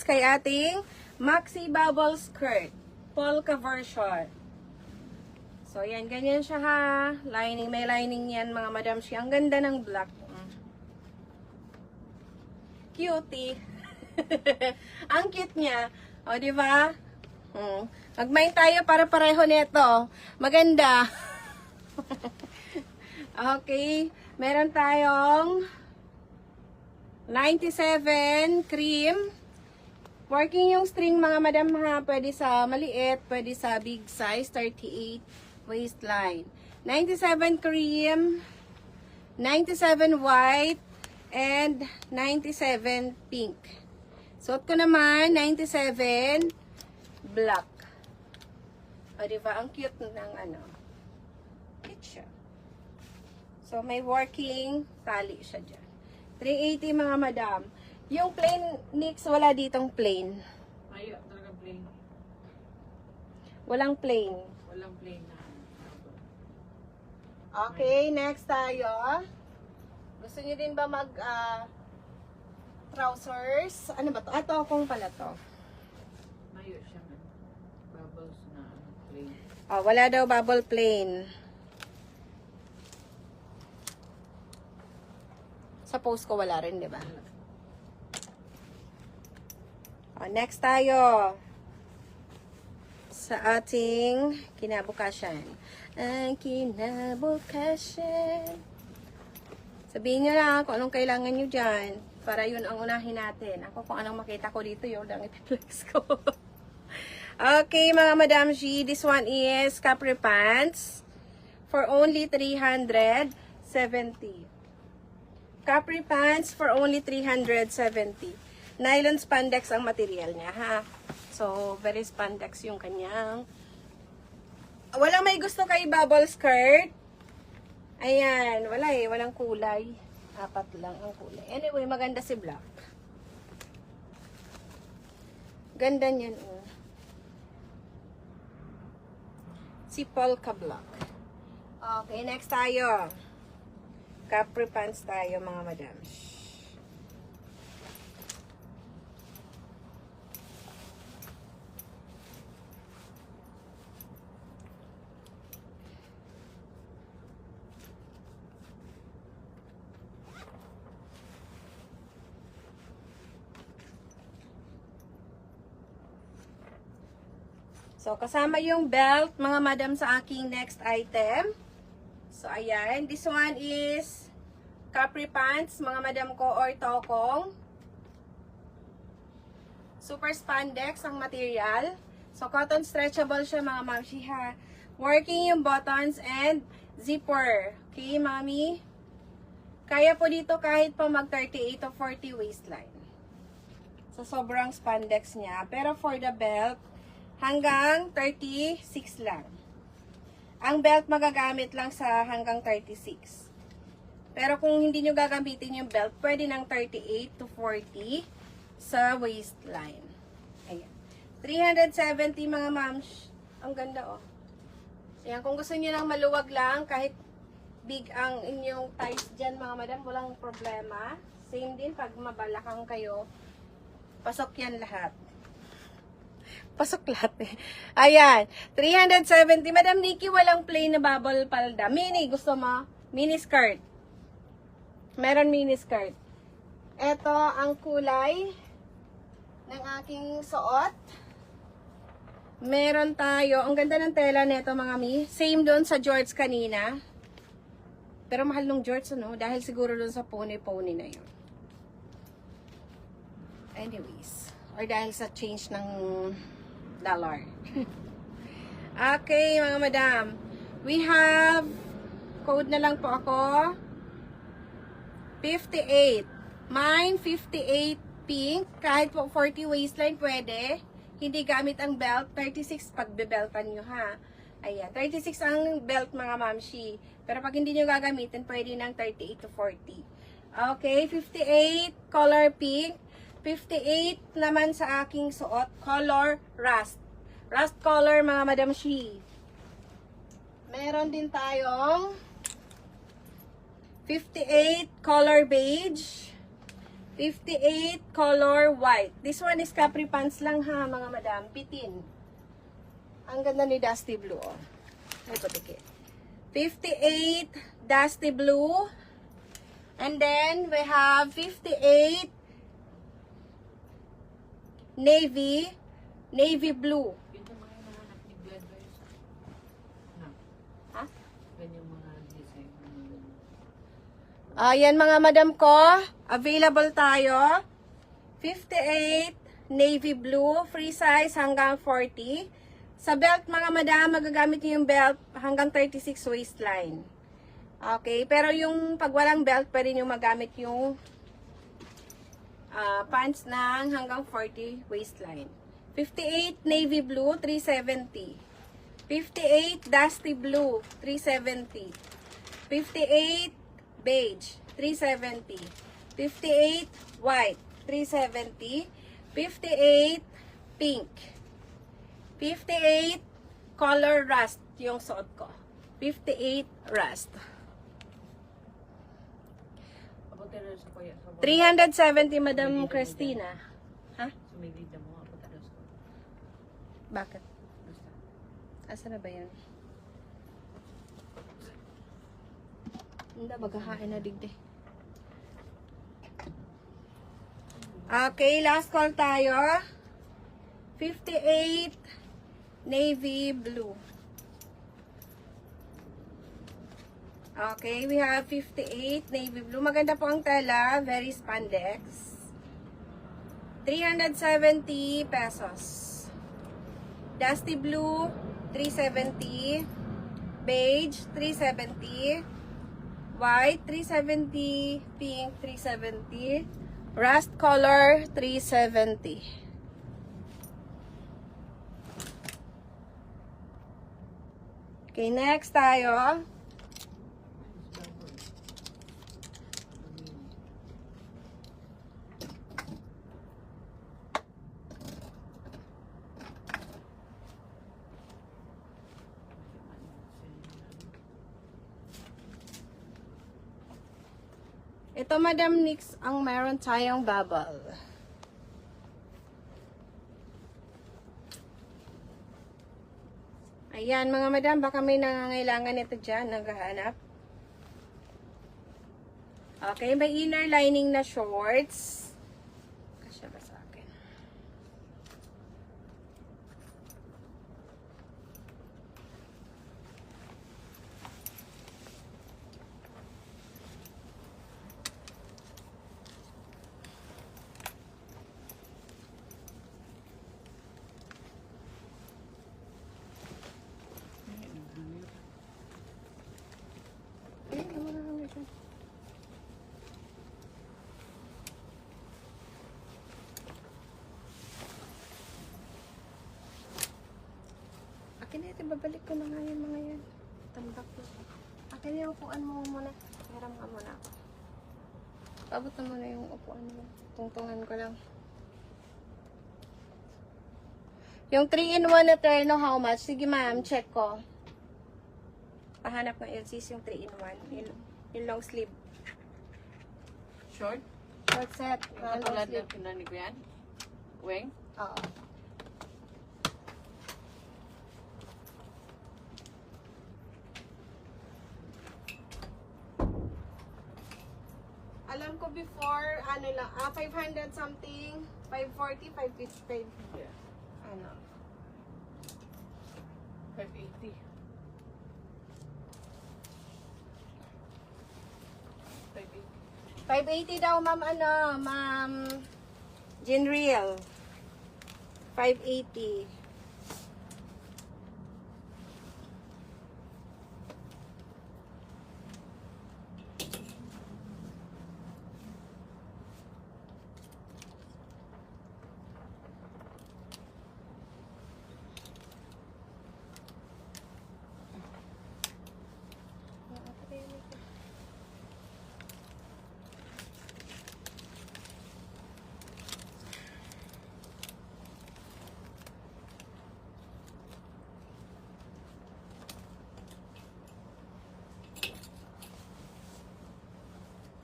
Tapos kay ating maxi bubble skirt. Polka version. So, yan. Ganyan siya ha. Lining. May lining yan mga madam siya. Ang ganda ng black. Cutie. Ang cute niya. O, di ba? Mag-mind tayo para pareho nito. Maganda. Okay. Meron tayong 97 cream. Working yung string mga madam ha. Pwede sa maliit, pwede sa big size, 38 waistline. 97 cream, 97 white, and 97 pink. Suot ko naman 97 black. O diba? Ang cute ng ano. Cute siya. So may working tali siya dyan. 380 mga madam. Yung plain mix, wala ditong plain. Ayaw, talaga plain. Walang plain. Walang plain na. Okay, next tayo. Gusto niyo din ba mag trousers? Ano ba to? Ito kung pala to. Mayo siya man. Bubbles na plain. Oh, wala daw bubble plain. Sa post ko wala rin, di ba? Oh, next tayo. Sa ating kinabukasan. Ang kinabukasan. Sabihin nyo lang kung anong kailangan nyo dyan. Para yun ang unahin natin. Ako kung anong makita ko dito, yun lang ipiplex ko. Okay, mga Madam G. This one is capri pants. For only 370. Capri pants for only 370. Nylon spandex ang material niya, ha? So, very spandex yung kanyang. Walang may gusto kay bubble skirt. Ayan, wala eh. Walang kulay. 4 lang ang kulay. Anyway, maganda si black. Ganda niyan, oh. Si polka black. Okay, next tayo. Capri pants tayo, mga madam. So, kasama yung belt, mga madam, sa aking next item. So, ayan. This one is capri pants, mga madam ko, or tokong. Super spandex ang material. So, cotton stretchable siya, mga mamshi, ha. Working yung buttons and zipper. Okay, mami? Kaya po dito kahit pa mag 38 to 40 waistline. So, sobrang spandex niya. Pero for the belt, hanggang 36 lang. Ang belt magagamit lang sa hanggang 36. Pero kung hindi nyo gagamitin yung belt, pwede ng 38 to 40 sa waistline. Ayan. 370 mga mams. Ang ganda, oh. Ayan, kung gusto nyo lang maluwag lang, kahit big ang inyong thighs dyan, mga madam, walang problema. Same din pag mabalakang kayo. Pasok yan lahat. Pasok lahat eh. Ayan. 370. Madam Nikki, walang plain na bubble palda. Mini, gusto mo? Mini skirt. Meron mini skirt. Ito ang kulay ng aking suot. Meron tayo. Ang ganda ng tela nito, mga mi. Same doon sa Jorts kanina. Pero mahal nung Jorts, ano? Dahil siguro doon sa pony-pony na yun. Anyways. Or dahil sa change ng dollar. Okay, mga madam. We have, code na lang po ako, 58. Mine, 58 pink. Kahit po 40 waistline, pwede. Hindi gamit ang belt. 36 pag bebeltan nyo, ha. Ayan, 36 ang belt, mga mamshi. Pero pag hindi nyo gagamitin, pwede ng 38 to 40. Okay, 58, color pink. 58 naman sa aking suot, color rust. Rust color, mga Madam Shi. Meron din tayong 58 color beige. 58 color white. This one is capri pants lang ha, mga madam. Pitin. Ang ganda ni Dusty Blue. Oh. Ay, patiki. 58 Dusty Blue. And then, we have 58 Navy Blue. Yun yung mga hinahanap ni Glenn Reyes. Na, Ha? yan yung mga design. Ayan mga madam ko. Available tayo. 58 Navy Blue. Free size hanggang 40. Sa belt mga madam, magagamit niyo yung belt hanggang 36 waistline. Okay, pero yung pag walang belt, pwede nyo magamit yung pants ng hanggang 40 waistline. 58 Navy Blue, 370. 58 Dusty Blue, 370. 58 Beige, 370. 58 White, 370. 58 Pink. 58 Color Rust, yung suot ko. 58 Rust. 370, Madam Christina. Ha? Sumigid na mo ako talos ko. Bakit? Basta. Asa na ba yan? Hindi, maghahain na digdi. Okay, last call tayo. 58 Navy Blue. Okay, we have 58 Navy Blue. Maganda po ang tela. Very spandex. 370 pesos. Dusty Blue, 370. Beige, 370. White, 370. Pink, 370. Rust color, 370. Okay, next tayo. Ito, Madam Nix, ang meron tayong bubble. Ayan, mga madam, baka may nangangailangan nito dyan, naghahanap. Okay, may inner lining na shorts. Kasya ba sa akin? Akin na ito, babalik ko na nga yan mga yan. Tambak ko. Akin na yung upuan mo muna. Hiram ka muna ako. Paabot na muna yung upuan mo. Tungtungan ko lang. Yung 3-in-1 na terno, how much? Sige ma'am, check ko. Pahanap ng LCs yung 3-in-1. Yung long sleeve. Short? Short set. Ang long tulad sleeve. ng pinani ko yan? Weng? Oo. Alam ko before, ano lang, 500 something, 540, 555. Yeah. Ano? 580. 580. 580 daw, ma'am, ano, ma'am, Genreal. 580.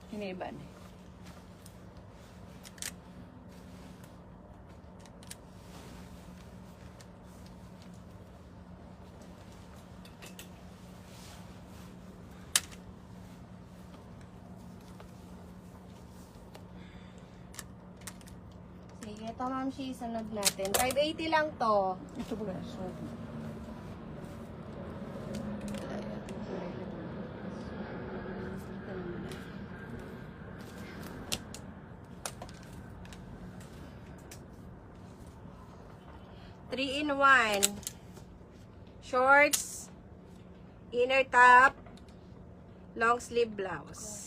Hiniban eh. Ito, ma'am, sunod natin. 580 lang to. Ito ba guys? So, 3-in-1. Shorts, inner top, long sleeve blouse.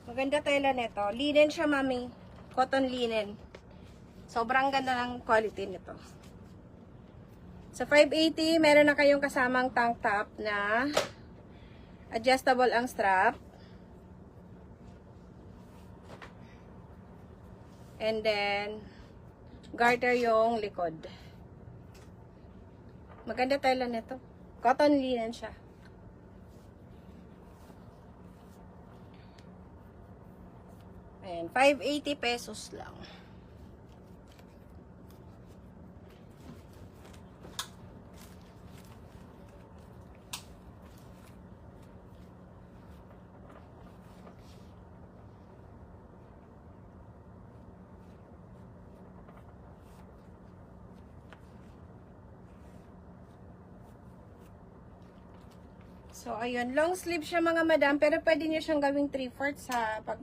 Maganda tela nito. Linen siya, mami. Cotton linen. Sobrang ganda ng quality nito. Sa 580, meron na kayong kasamang tank top na adjustable ang strap. And then, garter yung likod. Maganda tela nito. Cotton linen siya. Ayan, 580 pesos lang. So, ayun. Long sleeve siya mga madam. Pero pwede nyo siyang gawing 3/4 sa pag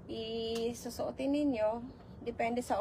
i-susuotin ninyo. Depende sa